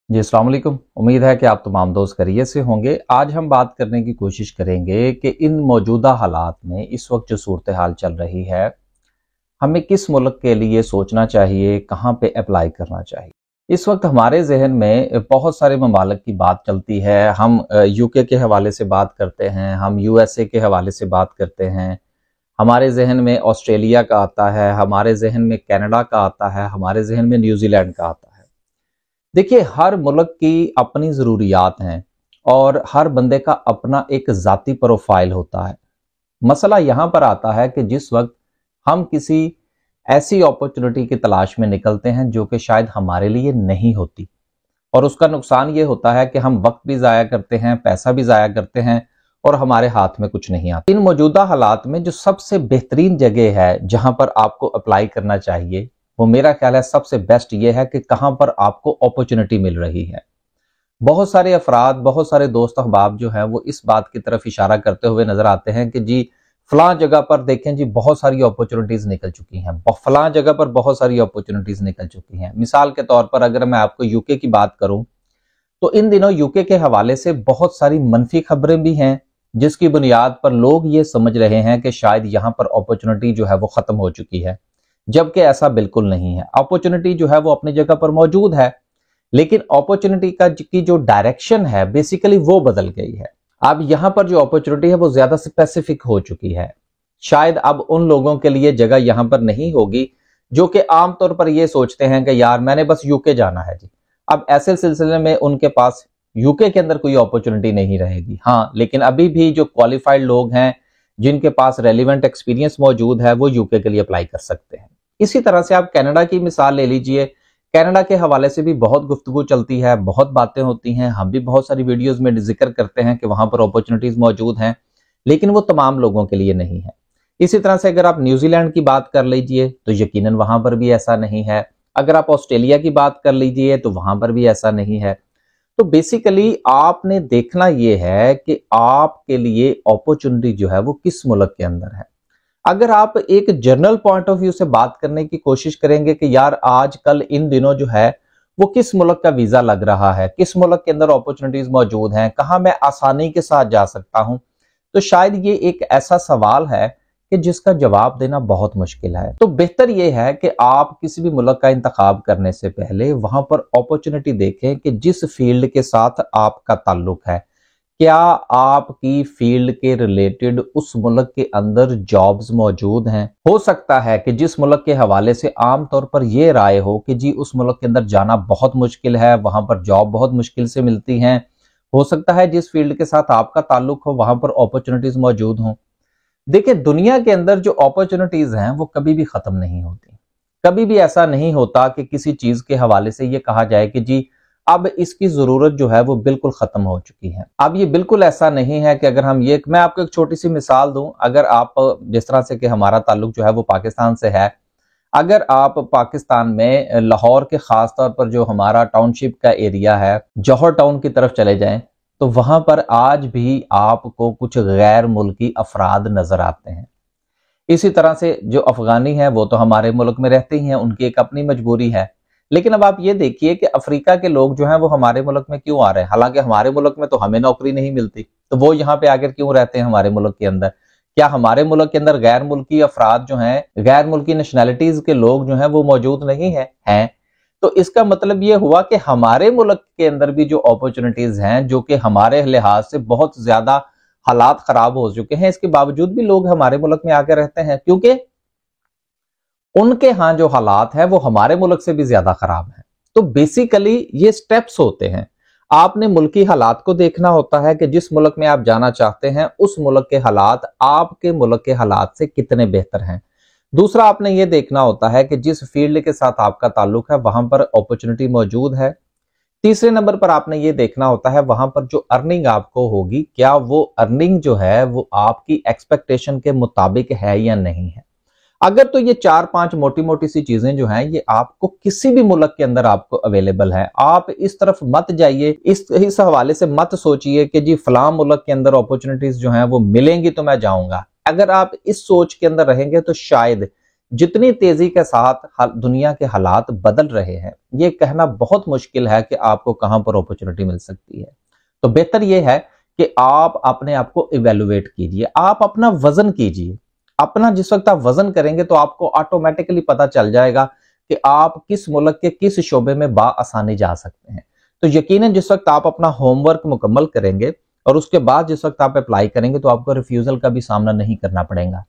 जी अस्सलाम वालेकुम। उम्मीद है कि आप तमाम दोस्त खैरियत से होंगे। आज हम बात करने की कोशिश करेंगे कि इन मौजूदा हालात में इस वक्त जो सूरत हाल चल रही है, हमें किस मुल्क के लिए सोचना चाहिए, कहाँ पे अप्लाई करना चाहिए। इस वक्त हमारे जहन में बहुत सारे ममालिक की बात चलती है। हम यूके के हवाले से बात करते हैं, हम यूएसए के हवाले से बात करते हैं, हमारे जहन में ऑस्ट्रेलिया का आता है, हमारे जहन में कनाडा का आता है, हमारे जहन में न्यूजीलैंड का आता है। देखिए, हर मुल्क की अपनी ज़रूरियात हैं और हर बंदे का अपना एक ज़ाती प्रोफाइल होता है। मसला यहाँ पर आता है कि जिस वक्त हम किसी ऐसी अपॉर्चुनिटी की तलाश में निकलते हैं जो कि शायद हमारे लिए नहीं होती, और उसका नुकसान ये होता है कि हम वक्त भी ज़ाया करते हैं, पैसा भी ज़ाया करते हैं और हमारे हाथ में कुछ नहीं आता। इन मौजूदा हालात में जो सबसे बेहतरीन जगह है जहां पर आपको अप्लाई करना चाहिए, वो मेरा ख्याल है सबसे बेस्ट ये है कि कहां पर आपको अपॉर्चुनिटी मिल रही है। बहुत सारे अफराद, बहुत सारे दोस्त अहबाब जो हैं वो इस बात की तरफ इशारा करते हुए नजर आते हैं कि जी फलां जगह पर देखें जी बहुत सारी अपॉर्चुनिटीज निकल चुकी हैं, फलां जगह पर बहुत सारी अपॉर्चुनिटीज निकल चुकी हैं। मिसाल के तौर पर अगर मैं आपको यूके की बात करूं तो इन दिनों यूके के हवाले से बहुत सारी मनफी खबरें भी हैं, जिसकी बुनियाद पर लोग ये समझ रहे हैं कि शायद यहां पर अपॉर्चुनिटी जो है वो खत्म हो चुकी है, जबकि ऐसा बिल्कुल नहीं है। अपॉर्चुनिटी जो है वो अपनी जगह पर मौजूद है, लेकिन अपॉर्चुनिटी की जो डायरेक्शन है बेसिकली वो बदल गई है। अब यहां पर जो अपॉर्चुनिटी है वो ज्यादा स्पेसिफिक हो चुकी है। शायद अब उन लोगों के लिए जगह यहां पर नहीं होगी जो कि आमतौर पर ये सोचते हैं कि यार मैंने बस यूके जाना है जी। अब ऐसे सिलसिले में उनके पास यूके के अंदर कोई अपॉर्चुनिटी नहीं रहेगी। हाँ, लेकिन अभी भी जो क्वालिफाइड लोग हैं, जिनके पास रेलिवेंट एक्सपीरियंस मौजूद है, वो यूके के लिए अप्लाई कर सकते हैं। इसी तरह से आप कनाडा की मिसाल ले लीजिए। कनाडा के हवाले से भी बहुत गुफ्तगू चलती है, बहुत बातें होती हैं, हम भी बहुत सारी वीडियोस में जिक्र करते हैं कि वहां पर अपॉर्चुनिटीज मौजूद हैं, लेकिन वो तमाम लोगों के लिए नहीं है। इसी तरह से अगर आप न्यूजीलैंड की बात कर लीजिए तो यकीनन वहां पर भी ऐसा नहीं है। अगर आप ऑस्ट्रेलिया की बात कर लीजिए तो वहां पर भी ऐसा नहीं है। तो बेसिकली आपने देखना यह है कि आपके लिए अपॉर्चुनिटी जो है वो किस मुल्क के अंदर है। अगर आप एक जनरल पॉइंट ऑफ व्यू से बात करने की कोशिश करेंगे कि यार आजकल इन दिनों जो है वो किस मुल्क का वीजा लग रहा है, किस मुल्क के अंदर अपॉर्चुनिटीज मौजूद हैं, कहां मैं आसानी के साथ जा सकता हूं, तो शायद ये एक ऐसा सवाल है कि जिसका जवाब देना बहुत मुश्किल है। तो बेहतर यह है कि आप किसी भी मुल्क का इंतखाब करने से पहले वहां पर अपॉर्चुनिटी देखें कि जिस फील्ड के साथ आपका ताल्लुक है, क्या आपकी फील्ड के रिलेटेड उस मुल्क के अंदर जॉब्स मौजूद हैं। हो सकता है कि जिस मुल्क के हवाले से आमतौर पर यह राय हो कि जी उस मुल्क के अंदर जाना बहुत मुश्किल है, वहां पर जॉब बहुत मुश्किल से मिलती हैं। हो सकता है जिस फील्ड के साथ आपका ताल्लुक हो वहां पर अपॉर्चुनिटीज मौजूद हों। देखिए, दुनिया के अंदर जो अपॉर्चुनिटीज हैं वो कभी भी खत्म नहीं होती। कभी भी ऐसा नहीं होता कि किसी चीज के हवाले से ये कहा जाए कि जी अब इसकी जरूरत जो है वो बिल्कुल खत्म हो चुकी है। अब ये बिल्कुल ऐसा नहीं है कि अगर हम ये, मैं आपको एक छोटी सी मिसाल दूं। अगर आप, जिस तरह से कि हमारा ताल्लुक जो है वो पाकिस्तान से है, अगर आप पाकिस्तान में लाहौर के खास तौर पर जो हमारा टाउनशिप का एरिया है, जौहर टाउन की तरफ चले जाएं तो वहां पर आज भी आपको कुछ गैर मुल्की अफराद नजर आते हैं। इसी तरह से जो अफगानी है वो तो हमारे मुल्क में रहते ही हैं, उनकी एक अपनी मजबूरी है। लेकिन अब आप ये देखिए कि अफ्रीका के लोग जो हैं वो हमारे मुल्क में क्यों आ रहे हैं, हालांकि हमारे मुल्क में तो हमें नौकरी नहीं मिलती, तो वो यहाँ पे आकर क्यों रहते हैं हमारे मुल्क के अंदर। क्या हमारे मुल्क के अंदर गैर मुल्की अफराद जो हैं, गैर मुल्की नेशनैलिटीज के लोग जो हैं वो मौजूद नहीं हैं? तो इसका मतलब ये हुआ कि हमारे मुल्क के अंदर भी जो अपॉर्चुनिटीज हैं, जो कि हमारे लिहाज से बहुत ज्यादा हालात खराब हो चुके हैं, इसके बावजूद भी लोग हमारे मुल्क में आकर रहते हैं, क्योंकि उनके यहां जो हालात हैं वो हमारे मुल्क से भी ज्यादा खराब हैं। तो बेसिकली ये स्टेप्स होते हैं। आपने मुल्की हालात को देखना होता है कि जिस मुल्क में आप जाना चाहते हैं उस मुल्क के हालात आपके मुल्क के हालात से कितने बेहतर हैं। दूसरा, आपने ये देखना होता है कि जिस फील्ड के साथ आपका ताल्लुक है वहां पर अपॉर्चुनिटी मौजूद है। तीसरे नंबर पर आपने ये देखना होता है वहां पर जो अर्निंग आपको होगी, क्या वो अर्निंग जो है वो आपकी एक्सपेक्टेशन के मुताबिक है या नहीं है। अगर तो ये 4-5 मोटी मोटी सी चीजें जो हैं ये आपको किसी भी मुल्क के अंदर आपको अवेलेबल है, आप इस तरफ मत जाइए, इस हवाले से मत सोचिए कि जी फलां मुल्क के अंदर अपॉर्चुनिटीज जो हैं वो मिलेंगी तो मैं जाऊंगा। अगर आप इस सोच के अंदर रहेंगे तो शायद जितनी तेजी के साथ दुनिया के हालात बदल रहे हैं, ये कहना बहुत मुश्किल है कि आपको कहां पर अपॉर्चुनिटी मिल सकती है। तो बेहतर ये है कि आप अपने आप को इवेल्युएट कीजिए, आप अपना वजन कीजिए। अपना जिस वक्त आप वजन करेंगे तो आपको ऑटोमेटिकली पता चल जाएगा कि आप किस मुल्क के किस शोबे में बाआसानी जा सकते हैं। तो यकीनन जिस वक्त आप अपना होमवर्क मुकम्मल करेंगे और उसके बाद जिस वक्त आप अप्लाई करेंगे तो आपको रिफ्यूजल का भी सामना नहीं करना पड़ेगा।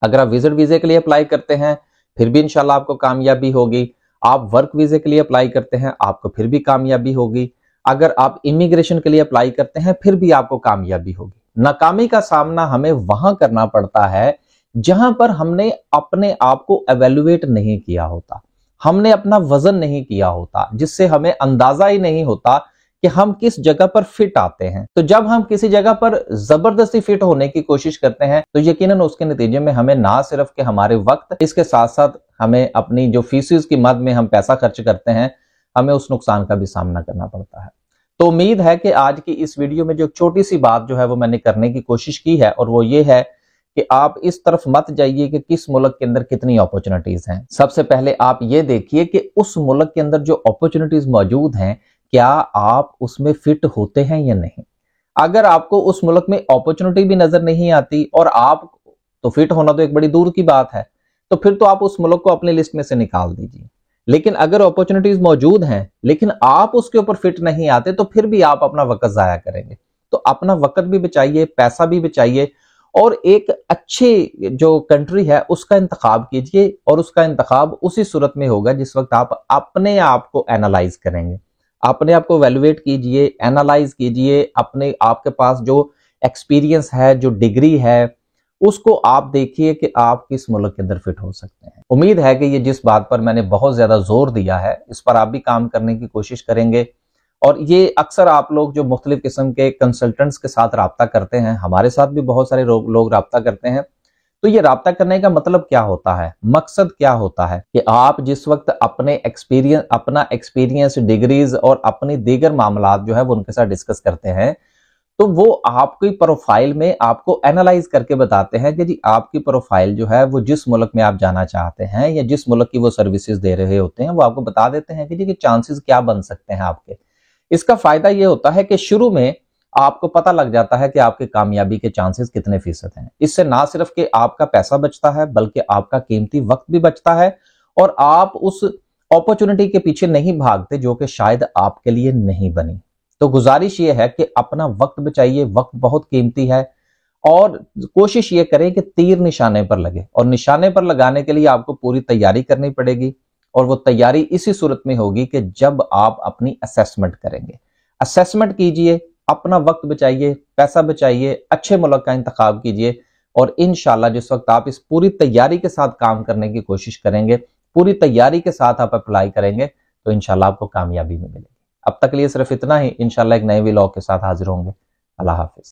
अगर आप विजिट वीजे के लिए अप्लाई करते हैं फिर भी इंशाल्लाह आपको कामयाबी होगी। आप वर्क वीजे के लिए अप्लाई करते हैं आपको फिर भी कामयाबी होगी। अगर आप इमिग्रेशन के लिए अप्लाई करते हैं फिर भी आपको कामयाबी होगी। नाकामी का सामना हमें वहां करना पड़ता है जहां पर हमने अपने आप को एवेल्युएट नहीं किया होता, हमने अपना वजन नहीं किया होता, जिससे हमें अंदाजा ही नहीं होता कि हम किस जगह पर फिट आते हैं। तो जब हम किसी जगह पर जबरदस्ती फिट होने की कोशिश करते हैं तो यकीनन उसके नतीजे में हमें ना सिर्फ कि हमारे वक्त, इसके साथ साथ हमें अपनी जो फीसिस की मद में हम पैसा खर्च करते हैं, हमें उस नुकसान का भी सामना करना पड़ता है। तो उम्मीद है कि आज की इस वीडियो में जो छोटी सी बात जो है वो मैंने करने की कोशिश की है, और वो ये है कि आप इस तरफ मत जाइए कि किस मुल्क के अंदर कितनी अपॉर्चुनिटीज हैं। सबसे पहले आप ये देखिए कि उस मुल्क के अंदर जो अपॉर्चुनिटीज मौजूद हैं क्या आप उसमें फिट होते हैं या नहीं। अगर आपको उस मुल्क में अपॉर्चुनिटी भी नजर नहीं आती और आप तो फिट होना तो एक बड़ी दूर की बात है, तो फिर तो आप उस मुल्क को अपनी लिस्ट में से निकाल दीजिए। लेकिन अगर अपॉर्चुनिटीज मौजूद हैं लेकिन आप उसके ऊपर फिट नहीं आते तो फिर भी आप अपना वक्त जाया करेंगे। तो अपना वक्त भी बचाइए, पैसा भी बचाइए, और एक अच्छी जो कंट्री है उसका इंतखाब कीजिए, और उसका इंतखाब उसी सूरत में होगा जिस वक्त आप अपने आप को एनालाइज करेंगे। अपने आप को वैल्यूएट कीजिए, एनालाइज कीजिए, अपने आपके पास जो एक्सपीरियंस है, जो डिग्री है, उसको आप देखिए कि आप किस मुल्क के अंदर फिट हो सकते हैं। उम्मीद है कि ये जिस बात पर मैंने बहुत ज्यादा जोर दिया है इस पर आप भी काम करने की कोशिश करेंगे। और ये अक्सर आप लोग जो मुख्तलिफ किस्म के कंसल्टेंट्स के साथ राब्ता करते हैं, हमारे साथ भी बहुत सारे लोग राब्ता करते हैं, तो ये राब्ता करने का मतलब क्या होता है, मकसद क्या होता है कि आप जिस वक्त अपना एक्सपीरियंस, डिग्रीज और अपनी दीगर मामलात जो है वो उनके साथ डिस्कस करते हैं, तो वो आपकी प्रोफाइल में आपको एनालाइज करके बताते हैं कि जी आपकी प्रोफाइल जो है वो जिस मुल्क में आप जाना चाहते हैं या जिस मुल्क की वो सर्विसेज दे रहे होते हैं वो आपको बता देते हैं कि जी चांसेस क्या बन सकते हैं आपके। इसका फायदा ये होता है कि शुरू में आपको पता लग जाता है कि आपकी कामयाबी के चांसेस कितने फीसद हैं। इससे ना सिर्फ कि आपका पैसा बचता है बल्कि आपका कीमती वक्त भी बचता है, और आप उस अपॉर्चुनिटी के पीछे नहीं भागते जो कि शायद आपके लिए नहीं बनी। तो गुजारिश ये है कि अपना वक्त बचाइए, वक्त बहुत कीमती है, और कोशिश ये करें कि तीर निशाने पर लगे, और निशाने पर लगाने के लिए आपको पूरी तैयारी करनी पड़ेगी। और वो तैयारी इसी सूरत में होगी कि जब आप अपनी असेसमेंट करेंगे। असेसमेंट कीजिए, अपना वक्त बचाइए, पैसा बचाइए, अच्छे मुल्क का इंतखाब कीजिए, और इंशाल्लाह जिस वक्त आप इस पूरी तैयारी के साथ काम करने की कोशिश करेंगे, पूरी तैयारी के साथ आप अप्लाई करेंगे, तो इंशाल्लाह आपको कामयाबी मिलेगी। अब तक के लिए सिर्फ इतना ही। इंशाल्लाह एक नए व्लॉग के साथ हाजिर होंगे। अल्लाह हाफिज।